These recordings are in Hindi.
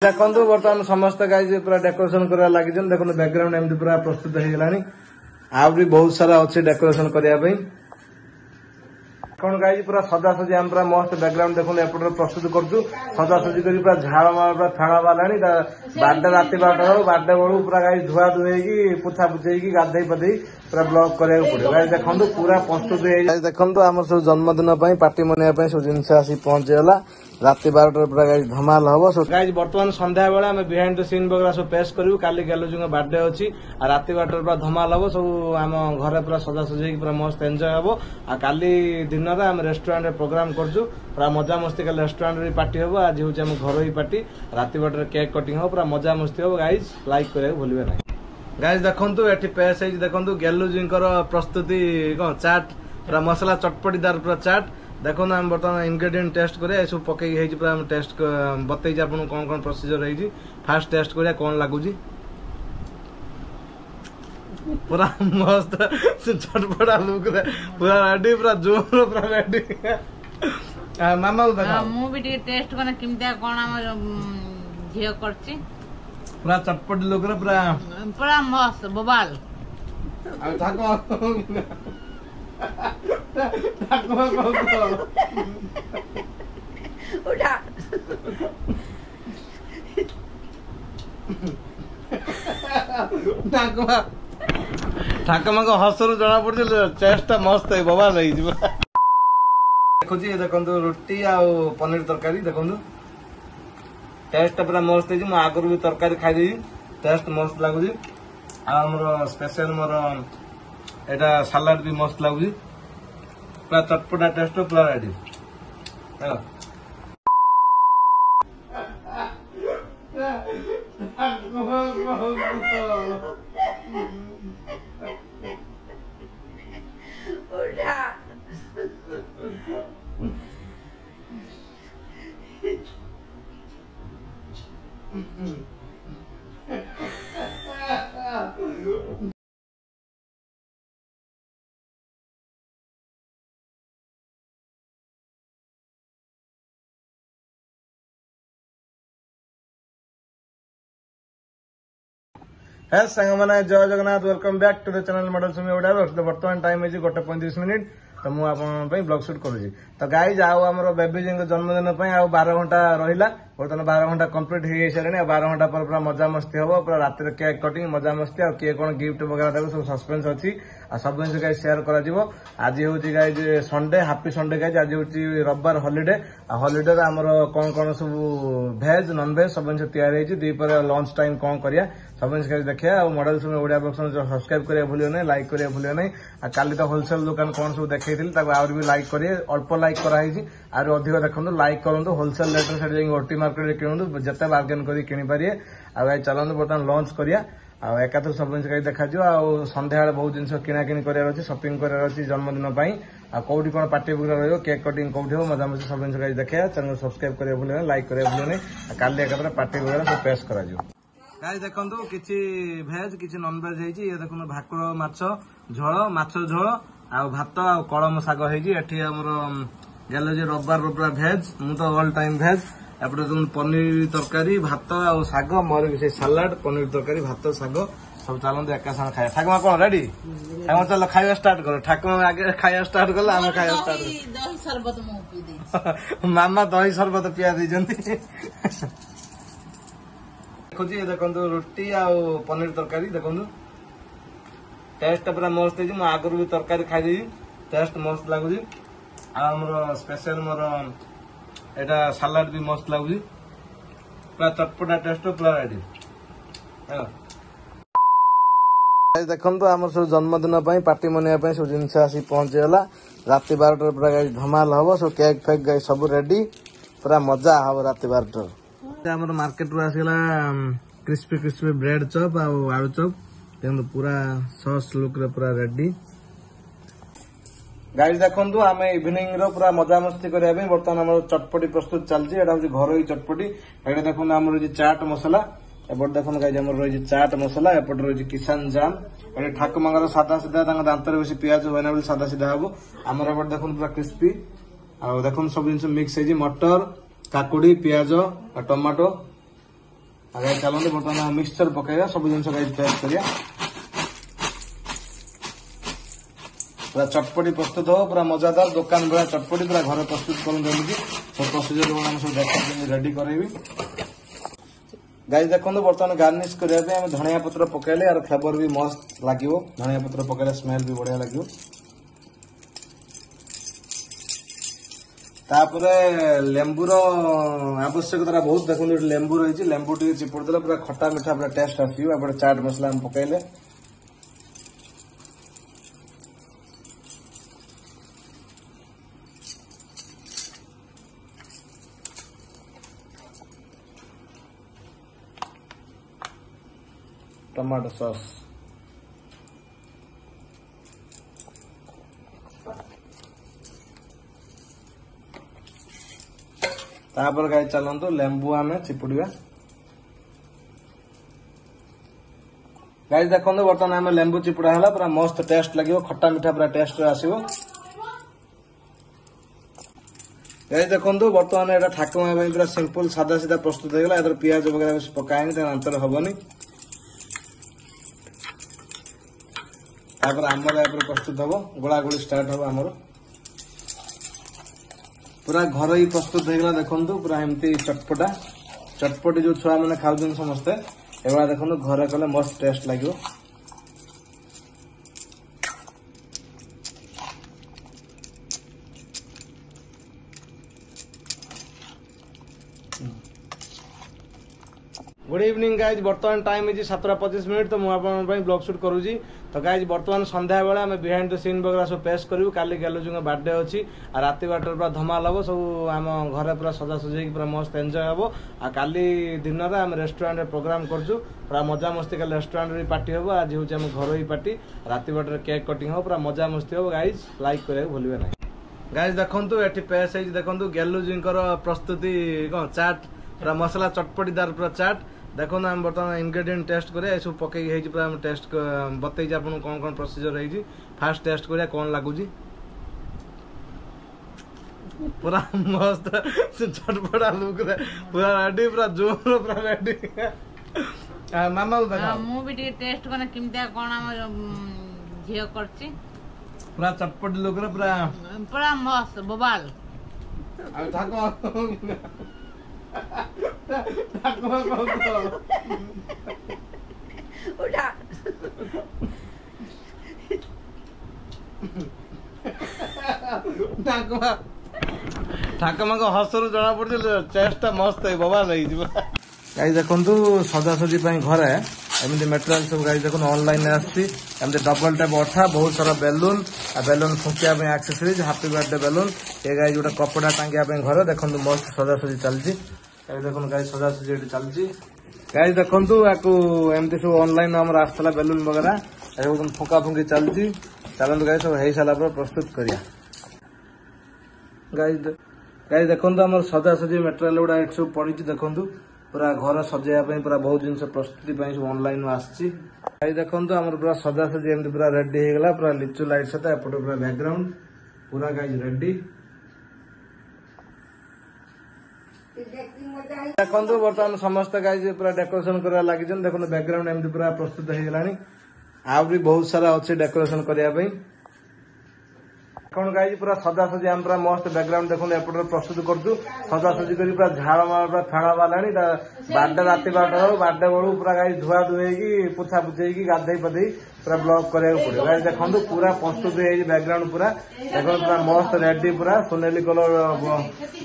देखो बर्तमान समस्त गाइज पूरा डेकोरेशन कर लगी देखो बैकग्राउंड एमती पूरा प्रस्तुत हो गलानी आउरी बहुत सारा अच्छे डेकोरेशन करने कौन गाइज पूरा सजासजी आम पूरा मस्त बैकग्राउंड देखो एपटे प्रस्तुत करूँ सजासजी कर पूरा झाड़ मार पूरा फेण बालानी बारटा रात 12टा बारटा बेलू पूरा गाइज धुआ धुएगी पोछा पुछे गाधे पधे पूरा ब्लॉक कराया पड़ो गाइज देखो पूरा प्रस्तुत देखो आम सब जन्मदिन पार्टी मनाइबा सब जिन आसी पहुंचीगला राति 12टा पूरा गाइज धमाल हम गाइज बर्तमान संध्या बेला आम बिहाइंड द सीन वगैरह सब पेश करूँ काली गेलुजी बर्थडे अच्छी राति 12टा पूरा धमाल हम सब आम घर पूरा सजासजी पूरा मस्त एंजॉय हम आ काली दिन आम रेस्टोरेंट प्रोग्राम करूँ पूरा मजा मस्ती कल रेस्टोरेंट पार्टी हम आज हूँ आम घर पार्टी राति 12टा केक कटिंग हम पूरा मजा मस्ती हम गाइज लाइक करा भूलिए ना गाइज देखु ये पेश देखो गेलुजी प्रस्तुति कौन चाट पूरा मसला चटपटीदार पूरा चाट देखो आम बर्तमान इनग्रेडिएंट टेस्ट करिया सब पकई पूरा टेस्ट बतई आपको कौन कौन प्रोसीजर है फास्ट टेस्ट करिया कौन लगुच पूरा मस्त चटपटा लुक पूरा रेडी पूरा जोर पूरा रेडी मामा मुझे टेस्ट करना किमतिया कौन झील कर पूरा चटपटी लुक पूरा पूरा मस्त बोबाल उठा ठाकुमा हसरू जना पड़ चेस्ट मस्त है बवाल देखो देखो रोटी आ पनीर तरकारी देखो टेस्ट पूरा मस्त है आगुरी भी तरकारी खाई टेस्ट मस्त लगुच आमर स्पेशल मोर एटा सलाड भी मस्त लगुच पूरा चटपटा टेस्ट पूरा रेडी है सांग मैंने Jai Jagannath welcome back to the channel मॉडल सुमी ओडा बर्तमान टाइम है 1:35 तो मुझे ब्लॉग शूट करुँगी तो गाइज आम बेबी जी जन्मदिन आ 12 घंटा रहा बर्तमान 12 घंटा कम्प्लीट हो सारे 12 घंटा पर पूरा मजा मस्ती हम पूरा रात केक कटिंग मजा मस्ती आ किए कौन गिफ्ट वगैरह देव सब सस्पेंस अच्छी आ सब जिन गाइज सेयार कर आज हूँ guys Sunday happy Sunday guys आज हूँ रविवार हॉलिडे हॉलिडे आमर कौन कौन सब भेज नॉन भेज सब जिन तैयारी दीपर लंच टाइम कौन करिया सब जिन देखिए आ मॉडल सुमी ओडिया बॉक्स सब्सक्राइब करिया भूलियो नहीं लाइक करिया भूलियो नहीं आ काली तो होलसेल दुकान कौन सब देखी आउरी भी लाइक करिए अल्प लाइक कराई आउरी अधिक देखो लाइक करूँ होलसेल रेट से ओटी मार्केट किणु जिते बार्गेन कर किपारे आ चलते बर्तमान लंच करिया एकाथर सब जिन देखा सन्ध्या बहुत जिन किणाकिणी कर सपिंग कर जन्मदिन कौटी कौन पार्टी वगैरह रही केक कटिंग कौटी हो मजा मजा सब जिन देखा चैनल सब्सक्राइब करिए भूलिए लाइक करिए भूलिए नहीं काली एकाथर पार्टी वगैरह सब पेश कर गाइस देखो किसी भेज किसी नॉन भेज है देखो भाकुर माछ झोल माछ झोल आ भात आ कलम शाग होमर गेलोजी रविवार पूरा भेज मु तो ऑल टाइम भेज एपटे तुम पनीर तरकारी भात आ शाग मोर भी सलाड पनीर तरकारी भात शाग सब चलते एका साथ खाया ठाकुमा कौन रेडी ठाकुमा चल खाଇବା स्टार्ट करो ठाकुमा आगे खाଇବା स्टार्ट कले आम खाଇବା स्टार्ट मामा दही सरबत पिया देखो रोटी आ पनीर तरकारी देखो टेस्ट पूरा मस्त है आगुरी भी तरकारी खाई टेस्ट मस्त लगुच आमर स्पेशल मोर एटा सलाड भी मस्त लगुच पूरा चटपटा टेस्ट पूरा रेडी देखो आम सब जन्मदिन पार्टी मनाइबा सब जिन आसी पहुंचीगला राति 12टा पूरा गाइज धमाल हम सब केक फेक गाइज सब रेडी पूरा मजा हम राति 12टा आमर मार्केट रू आसगला क्रिस्पी क्रिस्पी ब्रेड चॉप आलू चॉप देखो पूरा सॉस लुक रे पूरा रेडी गाइज देखो आम इवनिंग रो पूरा मजा मस्ती करने बर्तमान आम चटपटी प्रस्तुत चलती घर चटपटी ये देखो आम रही चाट मसला एपट देखो गाइज आम रही चाट मसला एपट रही किसान जाम ये ठाकुमांगर सादा सीधा दांतर बेस पिज हुए सादा सीधा हम आम एपट देखो पूरा क्रिस्पी आ देखो सब जिन मिक्स है मटर काकुड़ी पियाज टमाटो आगे चलते बर्तमान मिक्सचर पकेगा सब जिन पेस्ट करिया पूरा चटपटी प्रस्तुत हो पूरा मजादार दुकान भाया चटपटी पूरा घर प्रस्तुत कर सब प्रोसीजर गुण सब देखा रेडी करेबी गाइस देखो बर्तमान गार्निश करने धनिया पत्र पकेले यार फ्लेवर भी मस्त लगे धनिया पत्र पकेले स्मेल भी बढ़िया लगे तापरे लेंबूर आवश्यकता बहुत देखो लेंबू रही लेंबू टी चिपुड़ देले पूरा खट्टा मीठा पूरा टेस्ट आसो चाट मसला पकेले टमाटो सॉस तापर गाय चलतु लेंबू आम चिपुड़ा गाय देखो बर्तमान आम लेंबू चिपुड़ा है पूरा मस्त टेस्ट लगे खट्टा मीठा पूरा टेस्ट आसो गाय देखो बर्तमान यहाँ ठाकुर पूरा सिंपल सादा सीधा प्रस्तुत होगा ए पियाज वगैरह पकाएनि अंतर हेनी आमर प्रस्तुत हम गोलागोली स्टार्ट हम आमर पूरा घर ही प्रस्तुत होगा देखो पूरा एमती चटपटा चटपटी जो छुआ मैंने खाऊन समस्ते एवं देखो घरे कले मस्त टेस्ट लगे गुड इवनिंग गाइज बर्तमान टाइम है 7:25 तो मुझे ब्लॉग शूट करुँगी तो गाइज बर्तमान संध्या बेला आम बिहाइंड द सीन वगैरह सब पेश करूँ काली गेलुजी बर्थडे अच्छी आ राति बाटर पूरा धमाल हम सब आम घर पूरा सजासजी पूरा मस्त एंजय हम आ काली दिन में आम रेस्टोरेंट प्रोग्राम करूँ पूरा मजा मस्ती काली रेस्टोरेंट पार्टी हम आज हूँ आम घर ही पार्टी राति बाटर केक कटिंग हम पूरा मजा मस्ती हम गाइज लाइक करा भूलिए ना गाइज देखो ये पेश है देखो गेलुजी प्रस्तुति कौन चाट पूरा मसला चटपटीदार पूरा चाट देखो आम बर्तमान इनग्रेडिएंट टेस्ट करिया सब पकई पूरा टेस्ट बतई आपको कौन कौन प्रोसीजर है फास्ट टेस्ट करिया कौन लगुच पूरा मस्त चटपटा लुक पूरा रेडी पूरा जोर पूरा रेडी मामा मुझे टेस्ट करना किमतिया कौन झील कर पूरा चटपटी लुक पूरा पूरा मस्त बोबाल ठाकुमा हसर जना पड़ चेस्ट मस्त है बवाल गाई देखु सजासजी घरे एमती मेटेरियल सब गाई देखो ऑनलाइन आमती डबल टैप अठा बहुत सारा बेलून बेलून फुंकिया एक्सेसरीज हैप्पी बर्थडे बेलून ये गाई जो कपड़ा टांगिया घर देखो मस्त सजासजी चलती देखो गाई सजासजी चलती गाई देखु एमती सब ऑनलाइन आसला बेलून वगैरह फुंका फुंकी चलती चलते गाई सब हो सारा प्रस्तुत करिया गाई देखो आम सजासजी मेटेरियल गुड़ा सब पड़ी देखो पूरा घर सजाइवाई पूरा बहुत जिन प्रस्तुति सब ऑनलाइन आसी देखो आम पूरा सजासजी एमती पूरा रेडी होगा पूरा लिचु लाइट सहित एपटे पूरा बैकग्राउंड पूरा गाइज रेडी देखो बर्तमान समस्त गाइज पूरा डेकोरेशन कर लगी देखो बैकग्राउंड एमती पूरा प्रस्तुत होगा आहरी बहुत सारा अच्छे डेकोरेशन करने कौन गाई पूरा सजासजी आम पूरा मस्त बैकग्राउंड देखो एपटे प्रस्तुत करूँ सजासजी कर पूरा झाड़ पूरा फेण बालानी बारटा राति 12टा बारटा बेलू पूरा गाई धुआ धुएगी पोछा पुछेगी गाधे पधे पूरा ब्लॉक करा पड़ो गाई देखो पूरा प्रस्तुत है बैकग्राउंड पूरा देखो पूरा मस्त रेडी पूरा सोनेली कलर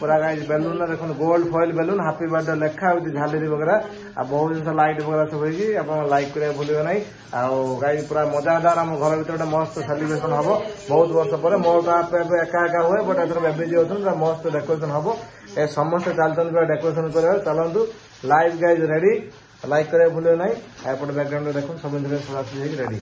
पूरा गाई बेलून देखो gold foil balloon happy birthday लेखा हो झालेरी वगैरह आ बहुत जिन लाइट वगैरह सब होगी आप लाइक करा भूलिए ना आ गाई पूरा मजादार आम घर भर मस्त सेलिब्रेशन हम बहुत वर्ष पर मोर तो एका एका हुए बट एथर बेबी अच्छा मस्त डेकोरेशन हम ए समस्त चलते पूरा डेकोरेशन कर चलतु लाइव गाइज रेडी लाइक करा भूलिए ना एपटे बैकग्राउंड देखो सब रेडी